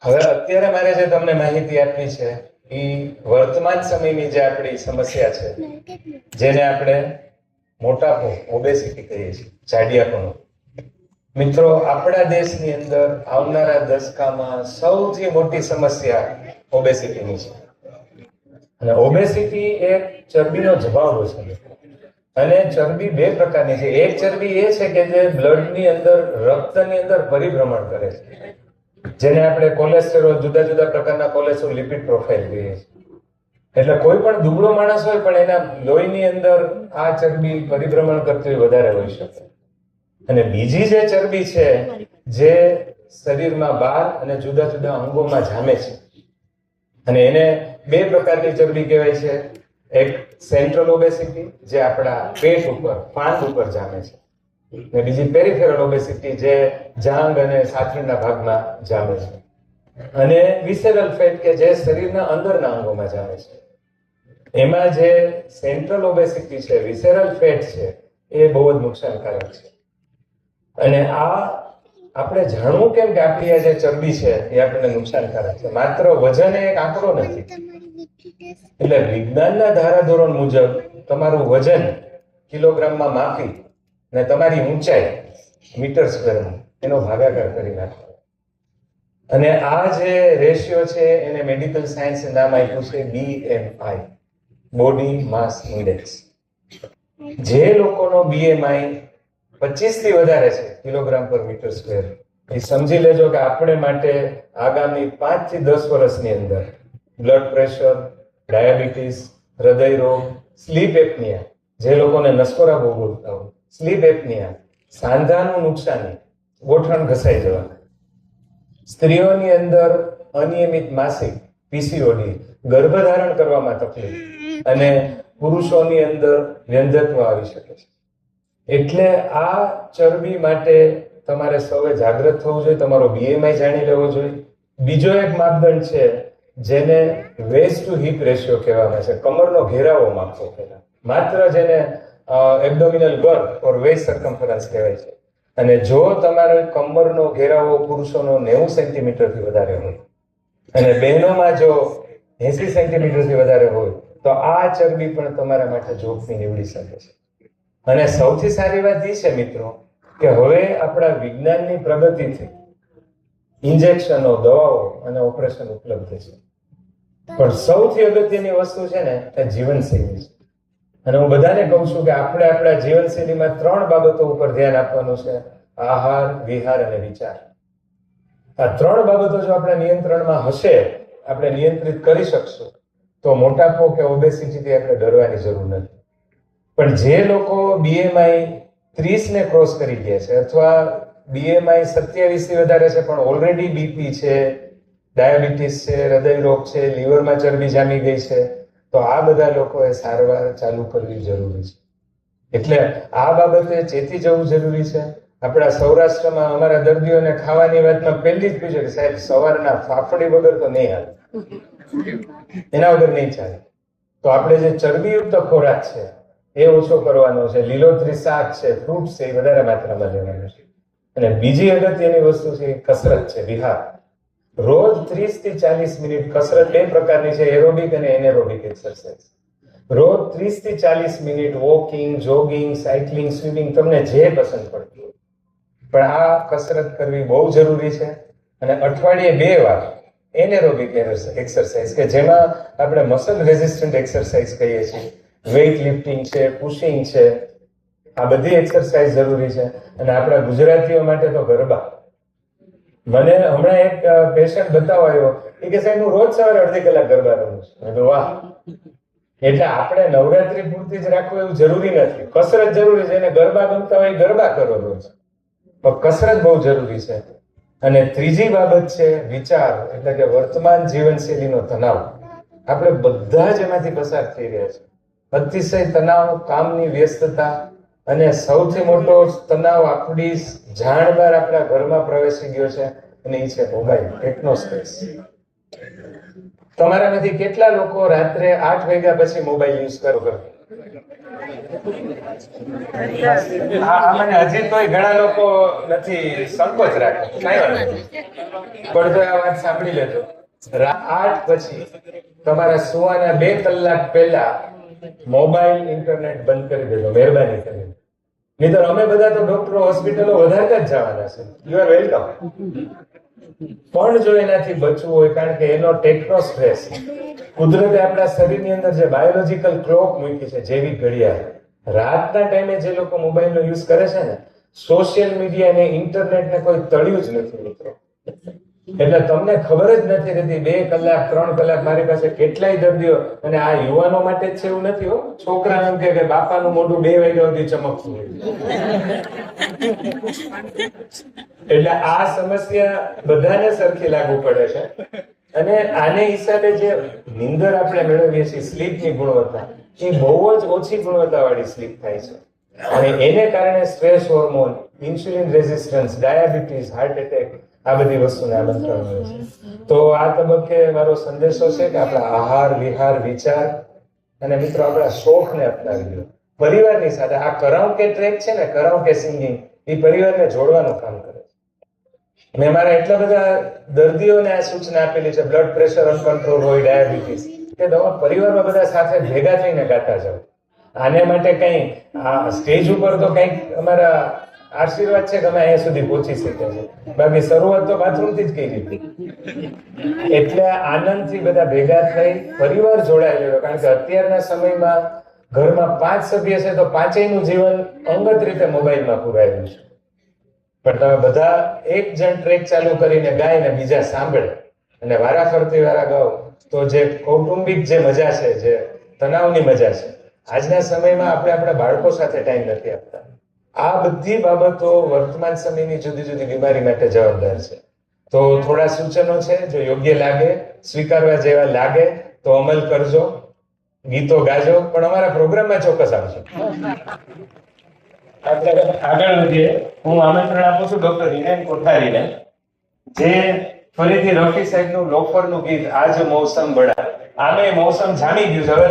હવે અત્યારે મારે જે તમને માહિતી આપવી છે એ વર્તમાન સમયની જે આપણી સમસ્યા છે, જેને આપણે મોટાપો ઓબેસિટી કહીએ છીએ, જાડિયાપણું. મિત્રો, આપણા દેશની અંદર આવનારા દશકામાં સૌથી મોટી સમસ્યા ઓબેસિટીની છે. અને ઓબેસિટી એક ચરબીનો જવાબ છે. અને ચરબી બે પ્રકારની છે. એક ચરબી એ છે કે જે બ્લડની અંદર, રક્તની અંદર પરિભ્રમણ કરે છે, જેને આપણે કોલેસ્ટેરોલ, જુદા જુદા પ્રકારના કોલેસ્ટ્રોલ, લિપિડ પ્રોફાઇલ કહીએ છીએ. એટલે કોઈ પણ દુબળો માણસ હોય પણ એના લોહીની અંદર આ ચરબી પરિભ્રમણ કરતી વધારે હોઈ શકે. અને બીજી જે ચરબી છે જે શરીરમાં બહાર અને જુદા જુદા અંગોમાં જામે છે, અને એને બે પ્રકારની ચરબી કહેવાય છે. એક સેન્ટ્રલ ઓબેસિટી, જે આપણા પેટ ઉપર, પાંદ ઉપર જામે છે, અને બીજી પેરિફેરલ ઓબેસિટી, જે જાંઘ અને સાથળના ભાગમાં જામે છે. અને વિસેરલ ફેટ, કે જે શરીરના અંદરના અંગોમાં જામે છે. એમાં જે સેન્ટ્રલ ઓબેસિટી છે, વિસેરલ ફેટ છે, એ બહુ જ નુકસાનકારક છે. અને આ આપણે જાણવું કેમ કે આપણી આ જે ચરબી છે એ આપણને નુકસાનકારક છે. માત્ર વજન એક આંકડો નથી. એટલે વિજ્ઞાનના ધારાધોરણ મુજબ તમારું વજન કિલોગ્રામમાં માપી અને તમારી ઊંચાઈ મીટર સ્ક્વેરમાં એનો ભાગાકાર કરી નાખો. અને આ જે રેશિયો છે એને મેડિકલ સાયન્સે નામ આપ્યું છે BMI, બોડી માસ ઇન્ડેક્સ. જે લોકોનો BMI 25 થી વધારે છે કિલોગ્રામ પર મીટર સ્ક્વેર, એ સમજી લેજો કે આપણે માટે આગામી 5 થી 10 વર્ષની અંદર બ્લડ પ્રેશર, ડાયાબિટીસ, હૃદય રોગ, સ્લીપ એપનિયા, જે લોકોને નસકોરા બહુ બોલતા હોય, સ્લીપ એપનિયા, સાંધાનું નુકસાની, ગોઠણ ઘસાઈ જવાના, સ્ત્રીઓની અંદર અનિયમિત માસિક, PCOD, ગર્ભધારણ કરવામાં તકલીફ, અને પુરુષોની અંદર વ્યંધત્વ આવી શકે છે. એટલે આ ચરબી માટે તમારે સૌએ જાગૃત થવું જોઈએ. તમારો BMI જાણી લેવો જોઈએ. બીજો એક માપદંડ છે જેને વેસ્ટ ટુ હિપ રેશિયો કહેવામાં છે. કમરનો ઘેરાવો માપવો પહેલા, માત્ર જેને એબ્ડોમિનલ ગર્થ ઓર વેસ્ટ સર્કમ્ફરન્સ કહેવાય છે. અને જો તમારો કમરનો ઘેરાવો પુરુષોનો 90 સેન્ટીમીટરથી વધારે હોય અને બહેનોમાં જો 80 સેન્ટીમીટરથી વધારે હોય તો આ ચરબી પણ તમારા માટે જોખમી નીવડી શકે છે. અને સૌથી સારી વાત એ છે મિત્રો કે હવે આપણા વિજ્ઞાનની પ્રગતિથી ઇન્જેક્શનો, દવાઓ અને ઓપરેશન ઉપલબ્ધ છે. પણ સૌથી અગત્યની વસ્તુ છે ને એ જીવનશૈલી છે. અને હું બધાને કહું છું કે આપણે આપણા જીવનશૈલીમાં 3 બાબતો ઉપર ધ્યાન આપવાનું છે: આહાર, વિહાર અને વિચાર. આ 3 બાબતો જો આપણા નિયંત્રણમાં હશે, આપણે નિયંત્રિત કરી શકશું, તો મોટાપો કે ઓબેસિટીથી આપણે ડરવાની જરૂર નથી. પણ જે લોકો BMI 30 ને ક્રોસ કરી ગયા છે, અથવા BMI 27 થી વધારે છે પણ ઓલરેડી BP છે, ડાયાબિટીસ છે, હૃદય રોગ છે, લીવરમાં ચરબી જામી ગઈ છે, તો આ બધા લોકોએ સારવાર ચાલુ કરવી જરૂરી છે. એટલે આ બાબતે ચેતી જવું જરૂરી છે. આપણા સૌરાષ્ટ્રમાં અમારા દર્દીઓને ખાવાની વાતમાં પહેલી જ પૂછે કે સાહેબ સવારના ફાફડી વગર તો નહીં હાલે, એના વગર નહીં ચાલે. તો આપણે જે ચરબીયુક્ત ખોરાક છે એ ઓછો કરવાનો છે. લીલોતરી શાક છે, ફ્રૂટ છે, એ વધારે માત્રામાં લેવાનું છે. અને બીજી અગત્યની વસ્તુ છે કસરત છે, વિહાર. રોજ 30 થી 40 મિનિટ કસરત. 2 પ્રકારની છે, એરોબિક અને એનેરોબિક એક્સરસાઇઝ. રોજ 30 થી 40 minute walking, jogging, cycling, swimming, તમને જે પસંદ પડતું હોય, પણ આ કસરત કરવી બહુ જરૂરી છે. અને અઠવાડિયે 2 વાર એનેરોબિક એક્સરસાઇઝ, કે જેમાં આપણે મસલ રેઝિસ્ટન્ટ એક્સરસાઇઝ કહીએ છીએ, વેઇટ લિફ્ટિંગ છે, પુશિંગ છે, આ બધી એક્સરસાઇઝ જરૂરી છે. અને આપણા ગુજરાતીઓ માટે તો ગરબા. મને હમણાં એક પેશન્ટ બતાવાયો, એ કે સાહેબ હું રોજ સવારે અડધી કલાક ગરબા રમું છું. મેં કીધું વાહ. એટલે આપણે નવરાત્રી પૂરતી જ રાખવું એવું જરૂરી નથી. કસરત જરૂરી છે. એને ગરબા ગમતા હોય ગરબા કરો રોજ, પણ કસરત બહુ જરૂરી છે. અને ત્રીજી બાબત છે વિચાર, એટલે કે વર્તમાન જીવનશૈલીનો તણાવ. આપણે બધા જ એમાંથી પસાર થઈ રહ્યા છે. અતિશય તણાવ, કામની વ્યસ્તતા, અને સૌથી મોટો તણાવ આપણી જાણ બહાર આપણા ઘરમાં પ્રવેશી ગયો છે, અને એ છે મોબાઈલ, ટેકનો સ્પેસ. તમારામાંથી કેટલા લોકો રાત્રે 8 વાગ્યા પછી મોબાઈલ યુઝ કરો? મને હજી તોય ઘણા લોકો નથી, સંકોચ રાખે, કાંઈ વાંધો નહીં. પણ જો આ વાત સાંભળી લેજો, 8 પછી તમારા સુવાના 2 કલાક પહેલા મોબાઈલ ઇન્ટરનેટ બંધ કરી દેજો, મહેરબાની કરીને. નહીંતર અમે બધા તો ડોક્ટરો હોસ્પિટલો વધારતા જ જવાના છે. You are welcome. પણ જો એનાથી બચવું હોય, કારણ કે એનો ટેકનો સ્ટ્રેસ, કુદરતે આપણા શરીરની અંદર જે બાયોલોજીકલ ક્લોક મૂકી છે, જેવી ઘડિયાળ, રાતના ટાઈમે જે લોકો મોબાઈલનો યુઝ કરે છે ને, સોશિયલ મીડિયા ને ઇન્ટરનેટ ને કોઈ તળ્યું જ નથી મિત્રો. એટલે તમને ખબર જ નથી રહેતી 2 કલાક 3 કલાક. મારી પાસે કેટલાય દર્દીઓ, અને આ યુવાનો માટે જ છે એવું નથી હો, છોકરા એમ કે બાપાનું મોઢું 2 વાગ્યા સુધી ચમકતું હોય. એટલે આ સમસ્યા બધાને સરખી લાગુ પડે છે. અને આને હિસાબે જે નીંદર આપણે મેળવીએ છીએ, સ્લીપની ગુણવત્તા, એ બહુ જ ઓછી ગુણવત્તાવાળી સ્લીપ થાય છે. અને એને કારણે stress hormone, insulin resistance, diabetes, heart attack, આ બધી વસ્તુને આમંત્રણ મળે છે. તો આ તબક્કે મારો સંદેશો છે કે આપણા આહાર, વિહાર, વિચાર અને મિત્રો આપણા શોખને અપનાવી લો પરિવારની સાથે. આ કરાઓકે ટ્રેક છે ને, કરાઓકે સિંગિંગ, એ પરિવારને જોડવાનું કામ કરે છે. મેં મારા એટલા બધા દર્દીઓને આ સૂચના આપેલી છે, બ્લડ પ્રેશર અનકન્ટ્રોલ હોય, ડાયાબિટીસ, કે તમે પરિવારમાં બધા સાથે ભેગા થઈને ગાતા જાઓ. આને માટે કંઈ આ સ્ટેજ ઉપર તો કંઈક અમારા આશીર્વાદ છે કે અમે અહીંયા સુધી પહોંચી શકીએ છીએ. બાકી શરૂઆત તો બાથરૂમથી જ કરી હતી. એટલે આનંદથી બધા ભેગા થઈ પરિવાર જોડાયેલો, કારણ કે અત્યારના સમયમાં ઘરમાં 5 સભ્ય છે તો 5યનું જીવન અંગત રીતે મોબાઈલમાં પુરાયેલું છે. પણ તમે બધા એક જણ ટ્રેક ચાલુ કરીને ગાય ને બીજા સાંભળે અને વારાફરતી વારા ગાઓ, તો જે કૌટુંબિક જે મજા છે, જે તણાવની મજા છે, આજના સમયમાં આપણે આપણા બાળકો સાથે ટાઈમ નથી આપતા. આ બધી બાબતો વર્તમાન સમયની જુદી જુદી બીમારી માટે જવાબદાર છે. તો થોડા સૂચનો છે, જો યોગ્ય લાગે, સ્વીકારવા જેવા લાગે તો અમલ કરજો, ગીતો ગાજો, પણ અમારા પ્રોગ્રામમાં ચોક્કસ આવજો. આગળ વધીએ. હું આમંત્રણ આપું છું ડોક્ટર હિરેન કોઠારીને, જે ફરીથી રફી સાહેબનું લોફરનું ગીત આજ મોસમ બડા, આમે મોસમ જામી ગયું છે. હવે